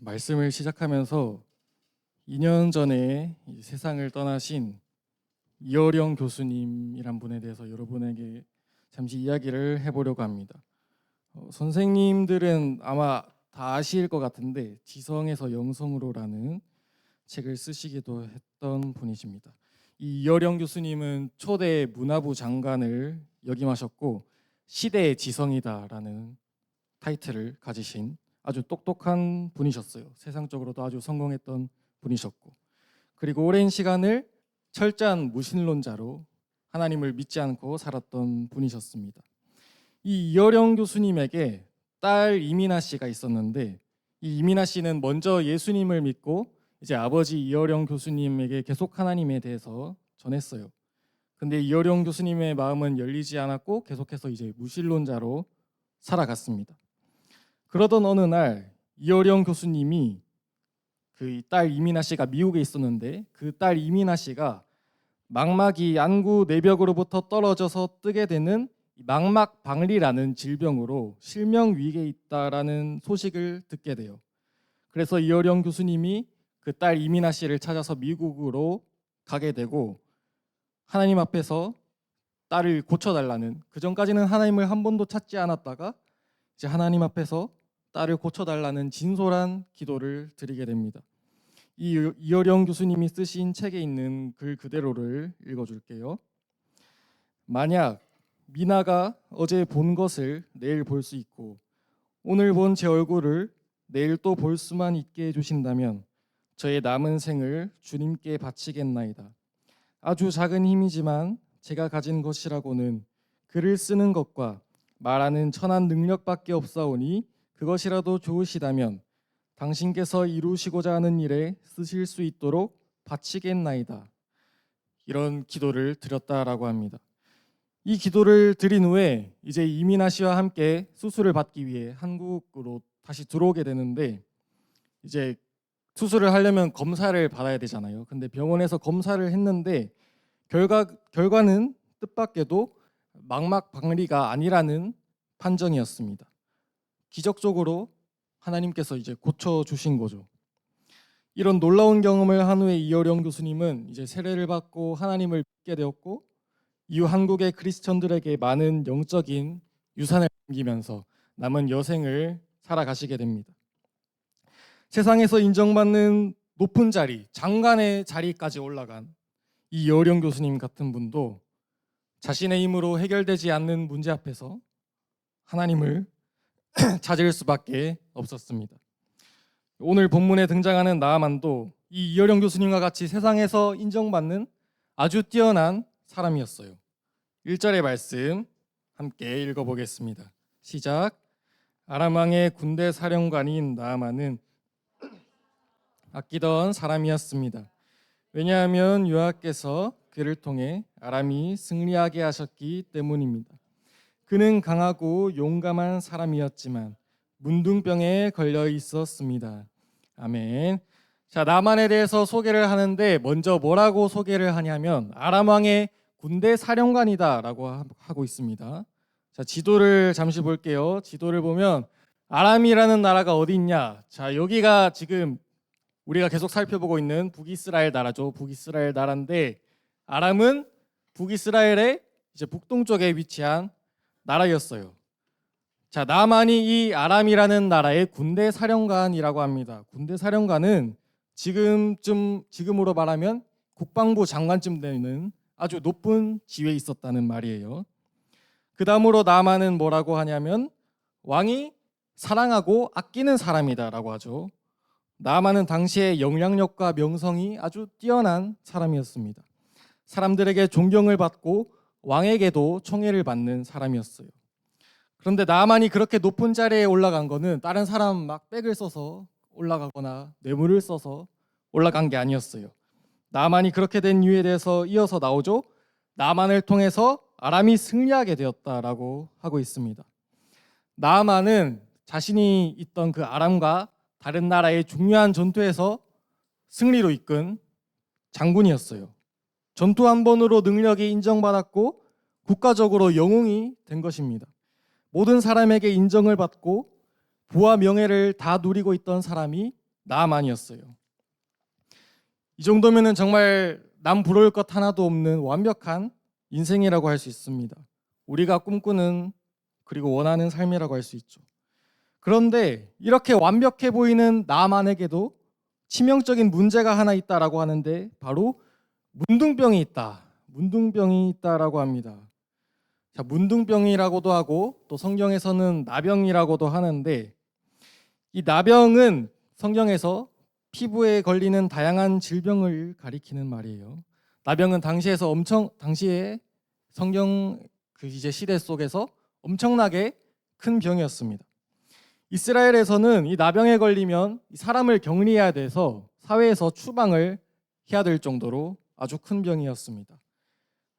말씀을 시작하면서 2년 전에 이 세상을 떠나신 이어령 교수님이란 분에 대해서 여러분에게 잠시 이야기를 해보려고 합니다. 선생님들은 아마 다 아실 것 같은데 지성에서 영성으로라는 책을 쓰시기도 했던 분이십니다. 이 이어령 교수님은 초대 문화부 장관을 역임하셨고 시대의 지성이다라는 타이틀을 가지신 아주 똑똑한 분이셨어요. 세상적으로도 아주 성공했던 분이셨고, 그리고 오랜 시간을 철저한 무신론자로 하나님을 믿지 않고 살았던 분이셨습니다. 이 이어령 교수님에게 딸 이민아 씨가 있었는데, 이 이민아 씨는 먼저 예수님을 믿고 이제 아버지 이어령 교수님에게 계속 하나님에 대해서 전했어요. 근데 이어령 교수님의 마음은 열리지 않았고 계속해서 이제 무신론자로 살아갔습니다. 그러던 어느 날 이어령 교수님이 그 딸 이민아 씨가 미국에 있었는데, 그 딸 이민아 씨가 망막이 안구 내벽으로부터 떨어져서 뜨게 되는 망막방리라는 질병으로 실명 위기에 있다라는 소식을 듣게 돼요. 그래서 이어령 교수님이 그 딸 이민아 씨를 찾아서 미국으로 가게 되고, 하나님 앞에서 딸을 고쳐달라는, 그 전까지는 하나님을 한 번도 찾지 않았다가 이제 하나님 앞에서 딸을 고쳐달라는 진솔한 기도를 드리게 됩니다. 이 이어령 교수님이 쓰신 책에 있는 글 그대로를 읽어줄게요. 만약 미나가 어제 본 것을 내일 볼 수 있고 오늘 본 제 얼굴을 내일 또 볼 수만 있게 해주신다면 저의 남은 생을 주님께 바치겠나이다. 아주 작은 힘이지만 제가 가진 것이라고는 글을 쓰는 것과 말하는 천한 능력밖에 없사오니 그것이라도 좋으시다면 당신께서 이루시고자 하는 일에 쓰실 수 있도록 바치겠나이다. 이런 기도를 드렸다라고 합니다. 이 기도를 드린 후에 이제 이민아 씨와 함께 수술을 받기 위해 한국으로 다시 들어오게 되는데, 이제 수술을 하려면 검사를 받아야 되잖아요. 근데 병원에서 검사를 했는데 결과는 뜻밖에도 망막방리가 아니라는 판정이었습니다. 기적적으로 하나님께서 이제 고쳐주신 거죠. 이런 놀라운 경험을 한 후에 이어령 교수님은 이제 세례를 받고 하나님을 믿게 되었고, 이후 한국의 크리스천들에게 많은 영적인 유산을 남기면서 남은 여생을 살아가시게 됩니다. 세상에서 인정받는 높은 자리, 장관의 자리까지 올라간 이 이어령 교수님 같은 분도 자신의 힘으로 해결되지 않는 문제 앞에서 하나님을 찾을 수밖에 없었습니다. 오늘 본문에 등장하는 나아만도 이 이어령 교수님과 같이 세상에서 인정받는 아주 뛰어난 사람이었어요. 1절의 말씀 함께 읽어보겠습니다. 시작. 아람 왕의 군대 사령관인 나아만은 아끼던 사람이었습니다. 왜냐하면 여호와께서 그를 통해 아람이 승리하게 하셨기 때문입니다. 그는 강하고 용감한 사람이었지만 문둥병에 걸려 있었습니다. 아멘. 자, 나만에 대해서 소개를 하는데 먼저 뭐라고 소개를 하냐면 아람 왕의 군대 사령관이다라고 하고 있습니다. 자, 지도를 잠시 볼게요. 지도를 보면 아람이라는 나라가 어디 있냐? 자, 여기가 지금 우리가 계속 살펴보고 있는 북이스라엘 나라죠. 북이스라엘 나라인데, 아람은 북이스라엘의 이제 북동쪽에 위치한 나라였어요. 자, 나만이 이 아람이라는 나라의 군대 사령관이라고 합니다. 군대 사령관은 지금으로 말하면 국방부 장관쯤 되는 아주 높은 지위에 있었다는 말이에요. 그 다음으로 나만은 뭐라고 하냐면 왕이 사랑하고 아끼는 사람이다라고 하죠. 나만은 당시의 영향력과 명성이 아주 뛰어난 사람이었습니다. 사람들에게 존경을 받고 왕에게도 총애를 받는 사람이었어요. 그런데 나만이 그렇게 높은 자리에 올라간 거는 다른 사람 막 백을 써서 올라가거나 뇌물을 써서 올라간 게 아니었어요. 나만이 그렇게 된 이유에 대해서 이어서 나오죠. 나만을 통해서 아람이 승리하게 되었다라고 하고 있습니다. 나만은 자신이 있던 그 아람과 다른 나라의 중요한 전투에서 승리로 이끈 장군이었어요. 전투 한 번으로 능력이 인정받았고 국가적으로 영웅이 된 것입니다. 모든 사람에게 인정을 받고 부와 명예를 다 누리고 있던 사람이 나만이었어요. 이 정도면은 정말 남 부러울 것 하나도 없는 완벽한 인생이라고 할 수 있습니다. 우리가 꿈꾸는 그리고 원하는 삶이라고 할 수 있죠. 그런데 이렇게 완벽해 보이는 나만에게도 치명적인 문제가 하나 있다라고 하는데 바로 문둥병이 있다. 문둥병이 있다라고 합니다. 자, 문둥병이라고도 하고 또 성경에서는 나병이라고도 하는데 이 나병은 성경에서 피부에 걸리는 다양한 질병을 가리키는 말이에요. 나병은 당시에 성경 그 이제 시대 속에서 엄청나게 큰 병이었습니다. 이스라엘에서는 이 나병에 걸리면 사람을 격리해야 돼서 사회에서 추방을 해야 될 정도로 아주 큰 병이었습니다.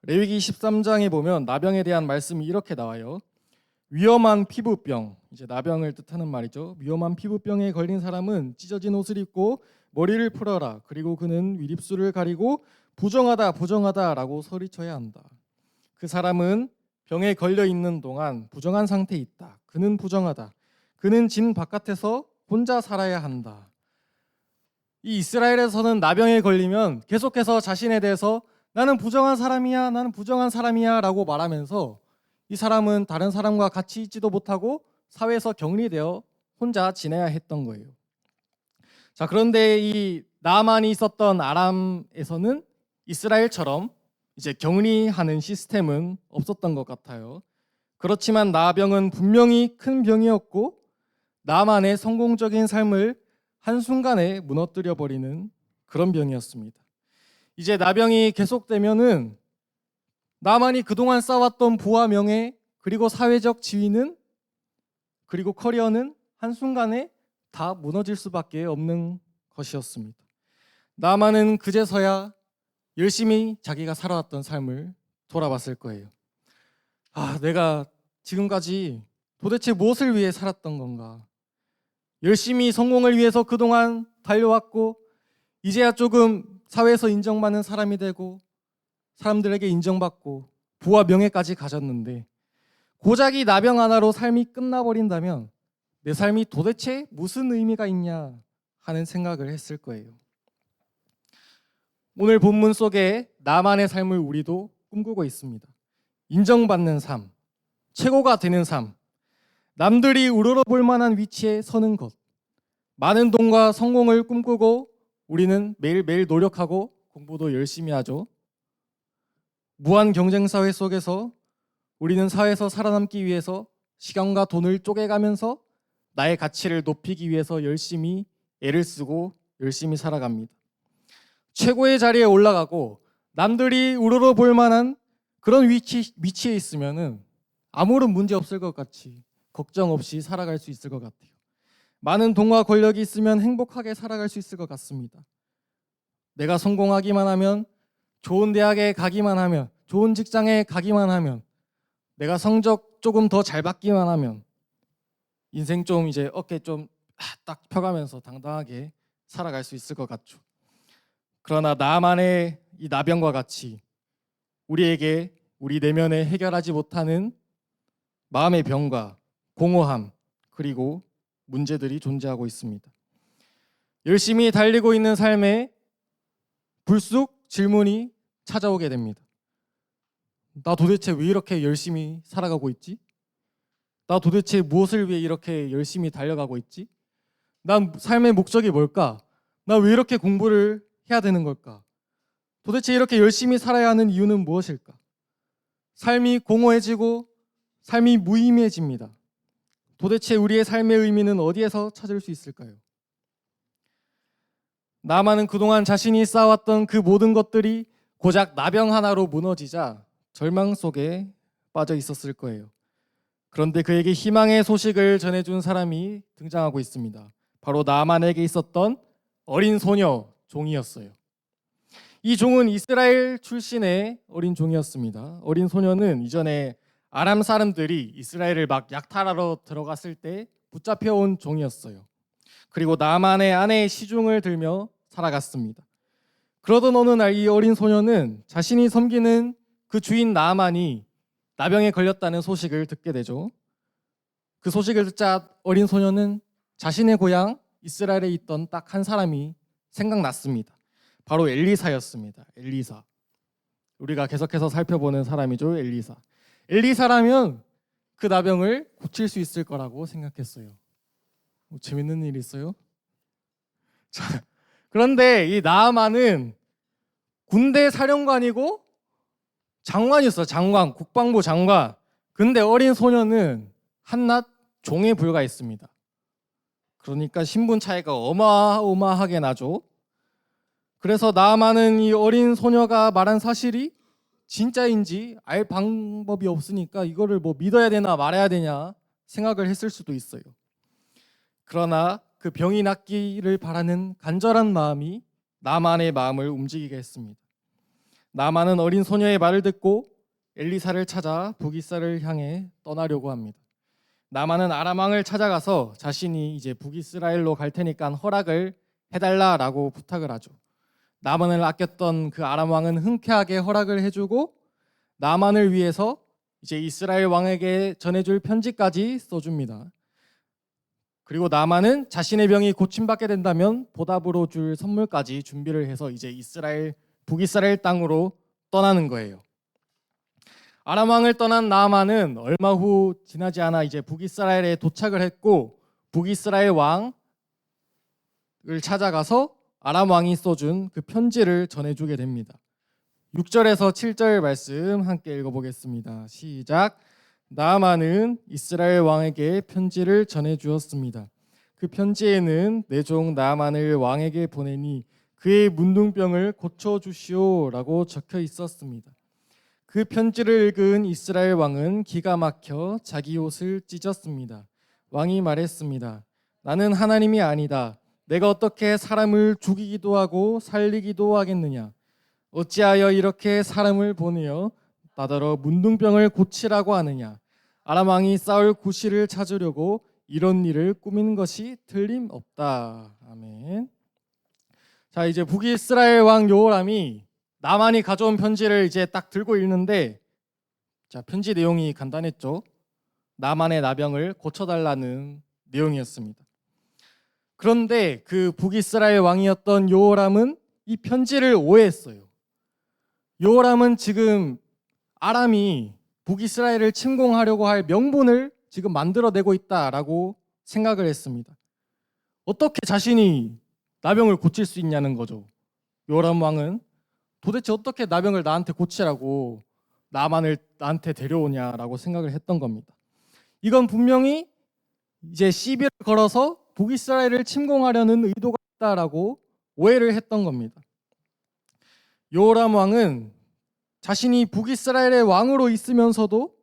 레위기 13장에 보면 나병에 대한 말씀이 이렇게 나와요. 위험한 피부병, 이제 나병을 뜻하는 말이죠. 위험한 피부병에 걸린 사람은 찢어진 옷을 입고 머리를 풀어라. 그리고 그는 윗입술을 가리고 부정하다 부정하다라고 소리쳐야 한다. 그 사람은 병에 걸려 있는 동안 부정한 상태에 있다. 그는 부정하다. 그는 진 바깥에서 혼자 살아야 한다. 이 이스라엘에서는 나병에 걸리면 계속해서 자신에 대해서 나는 부정한 사람이야, 나는 부정한 사람이야 라고 말하면서 이 사람은 다른 사람과 같이 있지도 못하고 사회에서 격리되어 혼자 지내야 했던 거예요. 자, 그런데 이 나만이 있었던 아람에서는 이스라엘처럼 이제 격리하는 시스템은 없었던 것 같아요. 그렇지만 나병은 분명히 큰 병이었고 나만의 성공적인 삶을 한순간에 무너뜨려 버리는 그런 병이었습니다. 이제 나병이 계속되면은 나만이 그동안 쌓아왔던 부와 명예 그리고 사회적 지위는 그리고 커리어는 한순간에 다 무너질 수밖에 없는 것이었습니다. 나만은 그제서야 열심히 자기가 살아왔던 삶을 돌아봤을 거예요. 내가 지금까지 도대체 무엇을 위해 살았던 건가? 열심히 성공을 위해서 그동안 달려왔고 이제야 조금 사회에서 인정받는 사람이 되고 사람들에게 인정받고 부와 명예까지 가졌는데 고작 이 나병 하나로 삶이 끝나버린다면 내 삶이 도대체 무슨 의미가 있냐 하는 생각을 했을 거예요. 오늘 본문 속에 나만의 삶을 우리도 꿈꾸고 있습니다. 인정받는 삶, 최고가 되는 삶, 남들이 우러러볼 만한 위치에 서는 것, 많은 돈과 성공을 꿈꾸고 우리는 매일매일 노력하고 공부도 열심히 하죠. 무한 경쟁 사회 속에서 우리는 사회에서 살아남기 위해서 시간과 돈을 쪼개가면서 나의 가치를 높이기 위해서 열심히 애를 쓰고 열심히 살아갑니다. 최고의 자리에 올라가고 남들이 우러러볼 만한 그런 위치에 있으면은 아무런 문제 없을 것 같이 걱정 없이 살아갈 수 있을 것 같아요. 많은 돈과 권력이 있으면 행복하게 살아갈 수 있을 것 같습니다. 내가 성공하기만 하면, 좋은 대학에 가기만 하면, 좋은 직장에 가기만 하면, 내가 성적 조금 더 잘 받기만 하면 인생 좀 이제 어깨 좀 딱 펴가면서 당당하게 살아갈 수 있을 것 같죠. 그러나 나만의 이 나병과 같이 우리에게 우리 내면에 해결하지 못하는 마음의 병과 공허함 그리고 문제들이 존재하고 있습니다. 열심히 달리고 있는 삶에 불쑥 질문이 찾아오게 됩니다. 나 도대체 왜 이렇게 열심히 살아가고 있지? 나 도대체 무엇을 위해 이렇게 열심히 달려가고 있지? 난 삶의 목적이 뭘까? 나 왜 이렇게 공부를 해야 되는 걸까? 도대체 이렇게 열심히 살아야 하는 이유는 무엇일까? 삶이 공허해지고 삶이 무의미해집니다. 도대체 우리의 삶의 의미는 어디에서 찾을 수 있을까요? 나만은 그동안 자신이 쌓아왔던 그 모든 것들이 고작 나병 하나로 무너지자 절망 속에 빠져 있었을 거예요. 그런데 그에게 희망의 소식을 전해준 사람이 등장하고 있습니다. 바로 나만에게 있었던 어린 소녀 종이었어요. 이 종은 이스라엘 출신의 어린 종이었습니다. 어린 소녀는 이전에 아람 사람들이 이스라엘을 막 약탈하러 들어갔을 때 붙잡혀온 종이었어요. 그리고 나만의 아내의 시중을 들며 살아갔습니다. 그러던 어느 날 이 어린 소녀는 자신이 섬기는 그 주인 나만이 나병에 걸렸다는 소식을 듣게 되죠. 그 소식을 듣자 어린 소녀는 자신의 고향 이스라엘에 있던 딱 한 사람이 생각났습니다. 바로 엘리사였습니다. 엘리사. 우리가 계속해서 살펴보는 사람이죠. 엘리사. 엘리사라면 그 나병을 고칠 수 있을 거라고 생각했어요. 재밌는 일 있어요? 자, 그런데 이 나아만은 군대 사령관이고 장관이었어요. 장관, 국방부 장관. 근데 어린 소녀는 한낱 종에 불과했습니다. 그러니까 신분 차이가 어마어마하게 나죠. 그래서 나아만은 이 어린 소녀가 말한 사실이 진짜인지 알 방법이 없으니까 이거를 뭐 믿어야 되나 말아야 되냐 생각을 했을 수도 있어요. 그러나 그 병이 낫기를 바라는 간절한 마음이 나만의 마음을 움직이게 했습니다. 나만은 어린 소녀의 말을 듣고 엘리사를 찾아 북이스라엘을 향해 떠나려고 합니다. 나만은 아람 왕을 찾아가서 자신이 이제 북이스라엘로 갈 테니까 허락을 해달라라고 부탁을 하죠. 나만을 아꼈던 그 아람 왕은 흔쾌하게 허락을 해주고 나만을 위해서 이제 이스라엘 왕에게 전해줄 편지까지 써줍니다. 그리고 나만은 자신의 병이 고침받게 된다면 보답으로 줄 선물까지 준비를 해서 이제 북이스라엘 땅으로 떠나는 거예요. 아람 왕을 떠난 나아만은 얼마 후 지나지 않아 이제 북이스라엘에 도착을 했고 북이스라엘 왕을 찾아가서 아람 왕이 써준 그 편지를 전해주게 됩니다. 6절에서 7절 말씀 함께 읽어보겠습니다. 시작. 나아만은 이스라엘 왕에게 편지를 전해주었습니다. 그 편지에는 내 종 나아만을 왕에게 보내니 그의 문둥병을 고쳐주시오라고 적혀 있었습니다. 그 편지를 읽은 이스라엘 왕은 기가 막혀 자기 옷을 찢었습니다. 왕이 말했습니다. 나는 하나님이 아니다. 내가 어떻게 사람을 죽이기도 하고 살리기도 하겠느냐? 어찌하여 이렇게 사람을 보내어 나더러 문둥병을 고치라고 하느냐? 아람 왕이 싸울 구실을 찾으려고 이런 일을 꾸민 것이 틀림없다. 아멘. 자, 이제 북이스라엘 왕 여호람이 나만이 가져온 편지를 이제 딱 들고 읽는데, 자, 편지 내용이 간단했죠. 나만의 나병을 고쳐달라는 내용이었습니다. 그런데 그 북이스라엘 왕이었던 여호람은 이 편지를 오해했어요. 여호람은 지금 아람이 북이스라엘을 침공하려고 할 명분을 지금 만들어내고 있다라고 생각을 했습니다. 어떻게 자신이 나병을 고칠 수 있냐는 거죠. 여호람 왕은 도대체 어떻게 나병을 나한테 고치라고 나만을 나한테 데려오냐라고 생각을 했던 겁니다. 이건 분명히 이제 시비를 걸어서 북이스라엘을 침공하려는 의도가 있다라고 오해를 했던 겁니다. 여호람 왕은 자신이 북이스라엘의 왕으로 있으면서도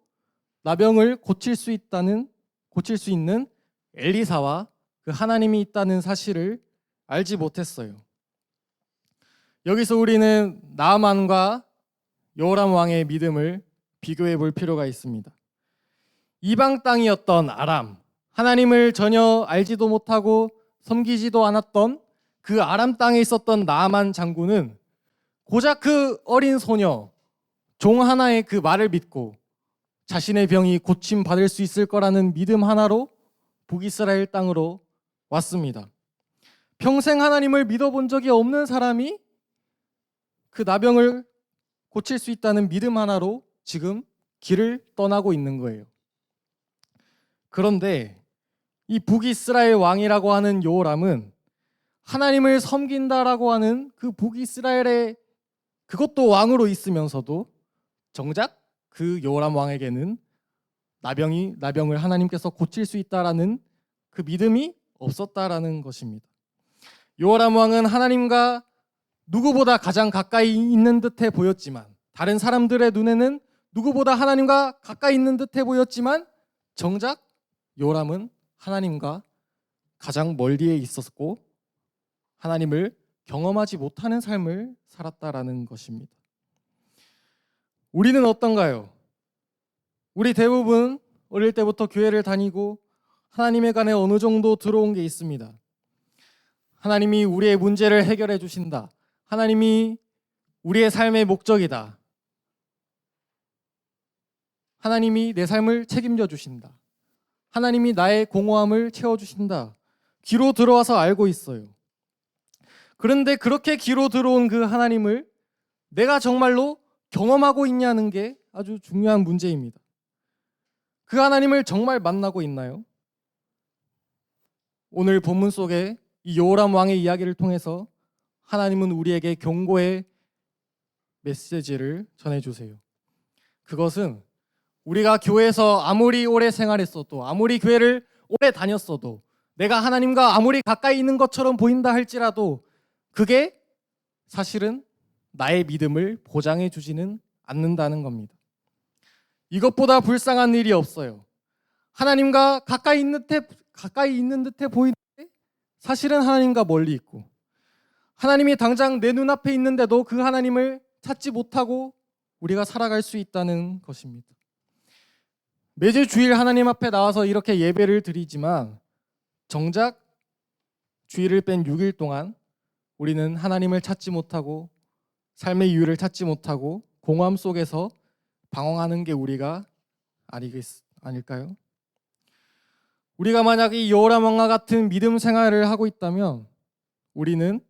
나병을 고칠 수 있는 엘리사와 그 하나님이 있다는 사실을 알지 못했어요. 여기서 우리는 나아만과 여호람 왕의 믿음을 비교해 볼 필요가 있습니다. 이방 땅이었던 아람, 하나님을 전혀 알지도 못하고 섬기지도 않았던 그 아람 땅에 있었던 나아만 장군은 고작 그 어린 소녀, 종 하나의 그 말을 믿고 자신의 병이 고침받을 수 있을 거라는 믿음 하나로 북이스라엘 땅으로 왔습니다. 평생 하나님을 믿어본 적이 없는 사람이 그 나병을 고칠 수 있다는 믿음 하나로 지금 길을 떠나고 있는 거예요. 그런데 이 북이스라엘 왕이라고 하는 여호람은 하나님을 섬긴다라고 하는 그 북이스라엘의 그것도 왕으로 있으면서도 정작 그 여호람 왕에게는 나병을 하나님께서 고칠 수 있다라는 그 믿음이 없었다라는 것입니다. 여호람 왕은 하나님과 누구보다 가장 가까이 있는 듯해 보였지만, 다른 사람들의 눈에는 누구보다 하나님과 가까이 있는 듯해 보였지만 정작 여호람은 하나님과 가장 멀리에 있었고 하나님을 경험하지 못하는 삶을 살았다라는 것입니다. 우리는 어떤가요? 우리 대부분 어릴 때부터 교회를 다니고 하나님에 관해 어느 정도 들어온 게 있습니다. 하나님이 우리의 문제를 해결해 주신다. 하나님이 우리의 삶의 목적이다. 하나님이 내 삶을 책임져 주신다. 하나님이 나의 공허함을 채워주신다. 귀로 들어와서 알고 있어요. 그런데 그렇게 귀로 들어온 그 하나님을 내가 정말로 경험하고 있냐는 게 아주 중요한 문제입니다. 그 하나님을 정말 만나고 있나요? 오늘 본문 속에 이 여호람 왕의 이야기를 통해서 하나님은 우리에게 경고의 메시지를 전해주세요. 그것은 우리가 교회에서 아무리 오래 생활했어도, 아무리 교회를 오래 다녔어도, 내가 하나님과 아무리 가까이 있는 것처럼 보인다 할지라도 그게 사실은 나의 믿음을 보장해 주지는 않는다는 겁니다. 이것보다 불쌍한 일이 없어요. 하나님과 가까이 있는 듯해 보이는데 사실은 하나님과 멀리 있고, 하나님이 당장 내 눈앞에 있는데도 그 하나님을 찾지 못하고 우리가 살아갈 수 있다는 것입니다. 매주 주일 하나님 앞에 나와서 이렇게 예배를 드리지만 정작 주일을 뺀 6일 동안 우리는 하나님을 찾지 못하고 삶의 이유를 찾지 못하고 공허함 속에서 방황하는 게 우리가 아닐까요? 우리가 만약 이 여호람 왕과 같은 믿음 생활을 하고 있다면 우리는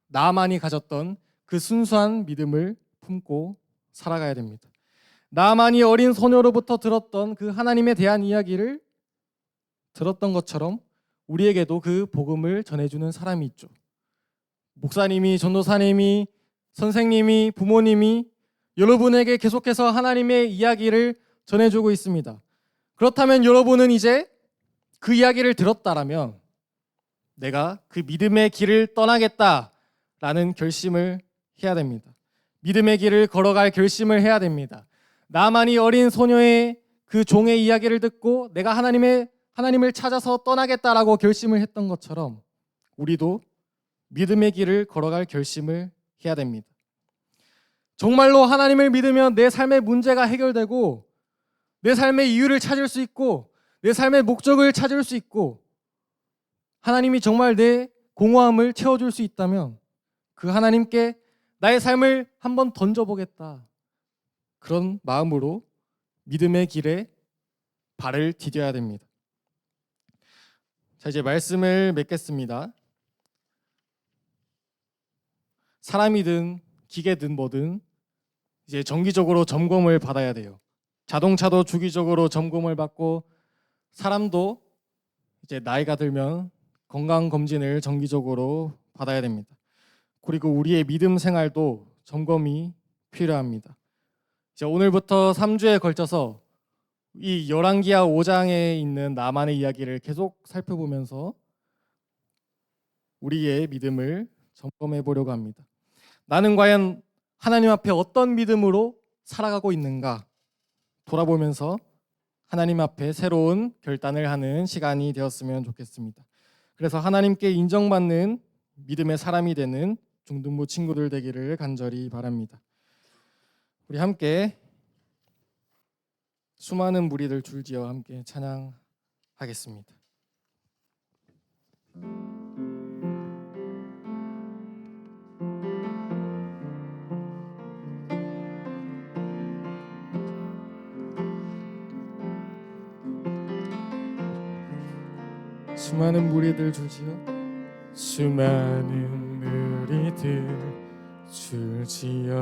나만이 가졌던 그 순수한 믿음을 품고 살아가야 됩니다. 나만이 어린 소녀로부터 들었던 그 하나님에 대한 이야기를 들었던 것처럼 우리에게도 그 복음을 전해주는 사람이 있죠. 목사님이, 전도사님이, 선생님이, 부모님이 여러분에게 계속해서 하나님의 이야기를 전해주고 있습니다. 그렇다면 여러분은 이제 그 이야기를 들었다라면 내가 그 믿음의 길을 떠나겠다라는 결심을 해야 됩니다. 믿음의 길을 걸어갈 결심을 해야 됩니다. 나만이 어린 소녀의 그 종의 이야기를 듣고 내가 하나님을 찾아서 떠나겠다라고 결심을 했던 것처럼 우리도 믿음의 길을 걸어갈 결심을 해야 됩니다. 정말로 하나님을 믿으면 내 삶의 문제가 해결되고 내 삶의 이유를 찾을 수 있고 내 삶의 목적을 찾을 수 있고 하나님이 정말 내 공허함을 채워줄 수 있다면 그 하나님께 나의 삶을 한번 던져보겠다, 그런 마음으로 믿음의 길에 발을 디뎌야 됩니다. 자, 이제 말씀을 맺겠습니다. 사람이든 기계든 뭐든 이제 정기적으로 점검을 받아야 돼요. 자동차도 주기적으로 점검을 받고 사람도 이제 나이가 들면 건강검진을 정기적으로 받아야 됩니다. 그리고 우리의 믿음 생활도 점검이 필요합니다. 이제 오늘부터 3주에 걸쳐서 이 열왕기하 5장에 있는 나만의 이야기를 계속 살펴보면서 우리의 믿음을 점검해 보려고 합니다. 나는 과연 하나님 앞에 어떤 믿음으로 살아가고 있는가 돌아보면서 하나님 앞에 새로운 결단을 하는 시간이 되었으면 좋겠습니다. 그래서 하나님께 인정받는 믿음의 사람이 되는 중등부 친구들 되기를 간절히 바랍니다. 우리 함께 수많은 무리들 줄지어 함께 찬양하겠습니다. 수많은 무리들 줄지어 수많은 무리들 줄지어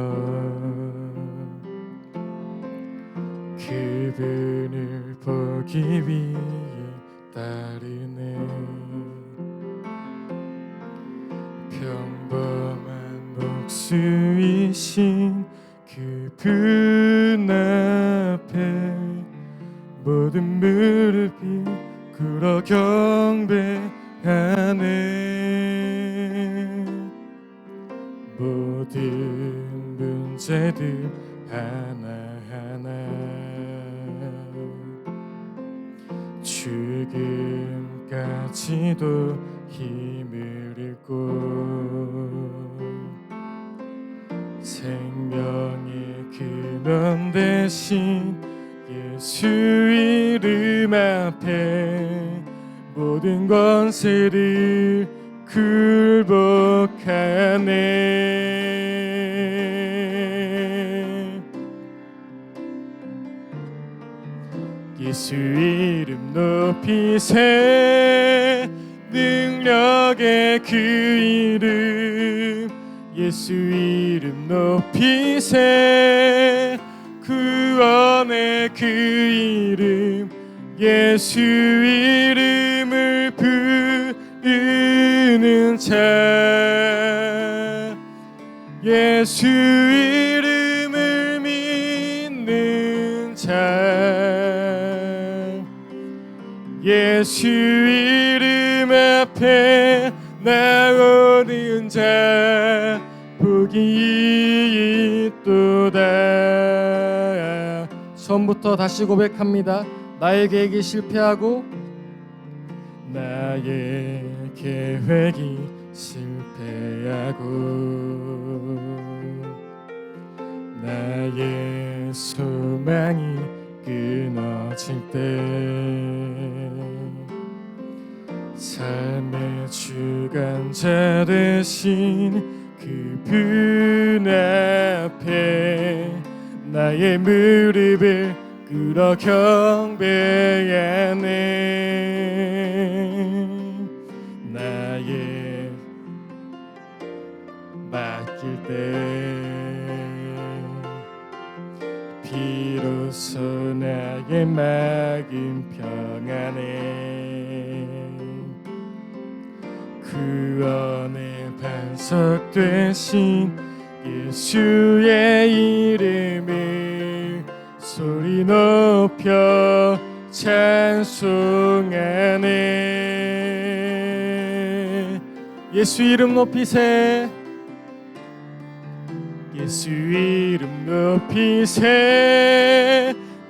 그분을 보기 위해 따르네. 평범한 목수이신 그분 앞에 모든 무릎이 꿇어 경배하네. 모든 문제들 하나하나 죽음까지도 힘을 잃고 생명의 근원 대신 예수 이름 앞에 모든 권세를 굴복하네. 예수 이름 높이세 능력의 그 이름 예수 이름 높이세 구원의 그 이름 예수 이름을 부르는 자 예수 이름을 믿는 자 예수 이름 앞에 나오는 자 복이 있도다. 처음부터 다시 고백합니다. 나의 계획이 실패하고 나의 계획이 실패하고 나의 소망이 끊어질 때 삶의 주관자 되신 그분 앞에 나의 무릎을 꿇어 경배하네 나의 맡길 때 비로소 나의 마음 평안해 구원의 반석 되신 예수의 이름을 소리 높여 찬송하네 예수 이름 높이세 예수 이름 높이세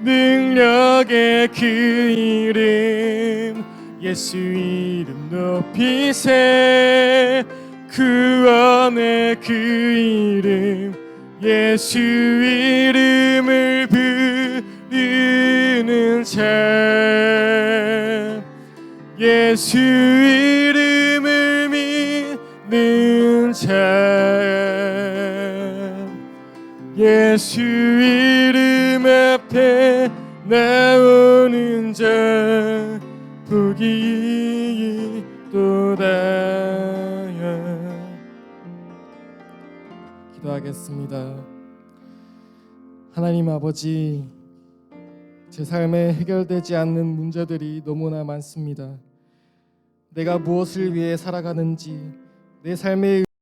능력의 그 이름 예수 이름 높이세 구원의 그 이름 예수 이름을 부르는 자 예수 이름을 믿는 자 예수 이름 앞에 나오는 자 복이 있도다. 기도하겠습니다. 하나님 아버지, 제 삶에 해결되지 않는 문제들이 너무나 많습니다. 내가 무엇을 위해 살아가는지, 내 삶의